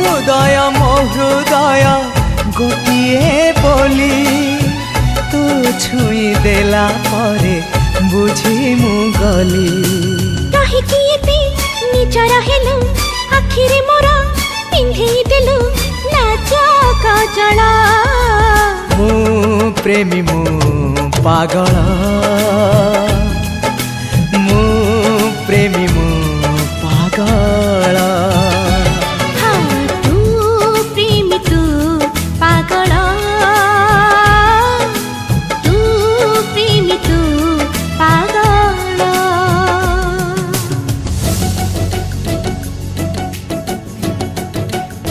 हृदय मो हृदय गोटिए बोली तू छुई देला परे बुझी मु गली कहिकी एते निजर हेलु आखिरे मोर पिंधेई देलु लाज कजला मु प्रेमी मु पागल